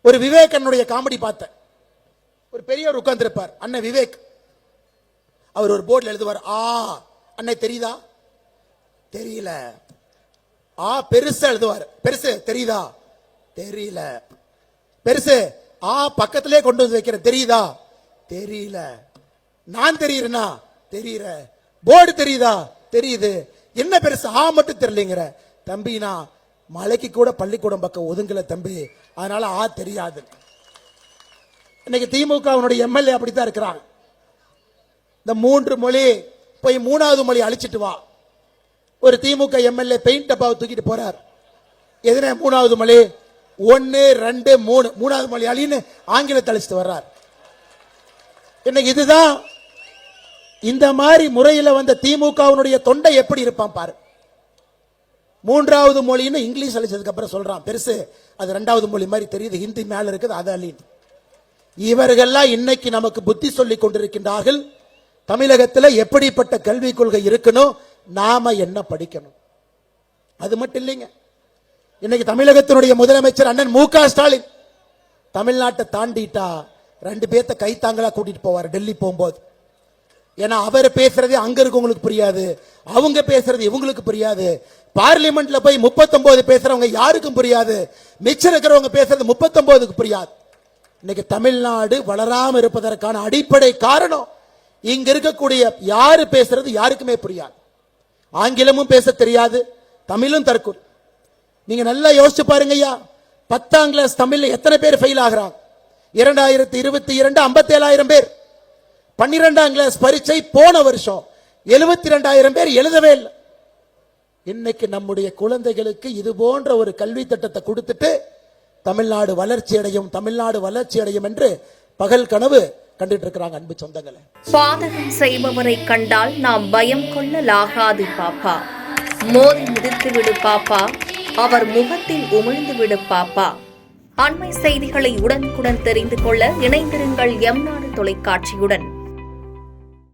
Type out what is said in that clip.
ஒரு விவேகனுடைய காமெடி பார்த்தேன். ஒரு பெரியவர் உட்கார்ந்திருப்பார், அண்ணன் விவேக். அவர் ஒரு போர்டில் எழுதுவார், ஆ அண்ணன் தெரியுதா? தெரியல. ஆ பெருசா எழுதுவார், பெருசு தெரியுதா? தெரியல. பெருசு ஆ பக்கத்திலே கொண்டு வந்து வைக்கிற, தெரியுதா? தெரியல. நான் தெரியுறேனா? தெரியற. போர்டு தெரியுதா? தெரியுது. என்ன பெருசு? ஆ மட்டும் தெரியலங்கிற. தம்பினா மலைக்கு கூட பள்ளிக்கூடம் பக்கம் ஒதுங்கல தம்பி, அதனால ஆ தெரியாது. இன்னைக்கு திமுக எம்எல்ஏ அப்படித்தான் இருக்கிறாங்க. இந்த 3 மொழி போய் 3வது மொழி அழிச்சிட்டு வா. ஒரு திமுக எம்எல்ஏ பெயிண்ட் டப்பாவை தூக்கிட்டு போறார். எதுனா 3வது மொழி? 1 2 3 3வது மொழி அழின்னு ஆங்கிலத்தை அழிச்சிட்டு வர்றார். இன்னைக்கு இதுதான் இந்த மாதிரி முறையில் வந்த திமுகவினுடைய தொண்டை எப்படி இருப்பான் பாரு. 3வது மொழின்னு இங்கிலீஷ் அழிச்சதுக்கு அப்புறம் சொல்றான் பெருசு, அது 2வது மொழி மாதிரி தெரியுது, ஹிந்தி மேல இருக்குது, அது அழின்னு. இவர்கள்லாம் இன்னைக்கு நமக்கு புத்தி சொல்லிக் கொண்டிருக்கின்றார்கள். தமிழகத்தில் எப்படிப்பட்ட கல்விக் கொள்கை இருக்கணும், நாம என்ன படிக்கணும். அது மட்டும் இல்லைங்க, இன்னைக்கு தமிழகத்தினுடைய முதலமைச்சர் அண்ணன் மு க ஸ்டாலின் தமிழ்நாட்டை தாண்டிட்டா 2 பேர்த்த கைத்தாங்களா கூட்டிட்டு போவார் டெல்லி போகும்போது. ஏன்னா அவர் பேசுறது அங்க இருக்கவங்களுக்கு புரியாது, அவங்க பேசுறது இவங்களுக்கு புரியாது. பார்லிமெண்ட்ல போய் 39 பேசுறவங்க யாருக்கும் புரியாது, மிச்சம் இருக்கிறவங்க பேசுறது 39க்கு புரியாது. இன்னைக்கு தமிழ்நாடு வளராம இருப்பதற்கான அடிப்படை காரணம், இங்க இருக்கக்கூடிய யாரு பேசுறது யாருக்குமே புரியாது. ஆங்கிலமும் பேச தெரியாது, தமிழும் தற்கொலை. நீங்க நல்லா யோசிச்சு பாருங்க ஐயா, 10ஆம் கிளாஸ் தமிழ்ல எத்தனை பேர் ஃபெயில் ஆகிறாங்க? 2022 57,000 பேர். 12ஆம் கிளாஸ் பரீட்சை போன வருஷம் 72,000 பேர் எழுதவே இல்லை. இன்னைக்கு நம்முடைய குழந்தைகளுக்கு இது போன்ற ஒரு கல்வி திட்டத்தை கொடுத்துட்டு தமிழ்நாடு வளர்ச்சி அடையும், தமிழ்நாடு வளர்ச்சி அடையும் என்று பகல் கனவு கண்டுட்டு இருக்கிறாங்க. அன்பு சொந்தங்களே, பாதகம் செய்பவரை கண்டால் நாம் பயம் கொள்ளலாகாது பாப்பா. மோதி மிதித்து விடு பாப்பா, அவர் முகத்தில் உமிழ்ந்து விடு பாப்பா. அண்மை செய்திகளை உடனுக்குடன் தெரிந்து கொள்ள இணைந்திருங்கள் எம் நாடு தொலைக்காட்சியுடன்.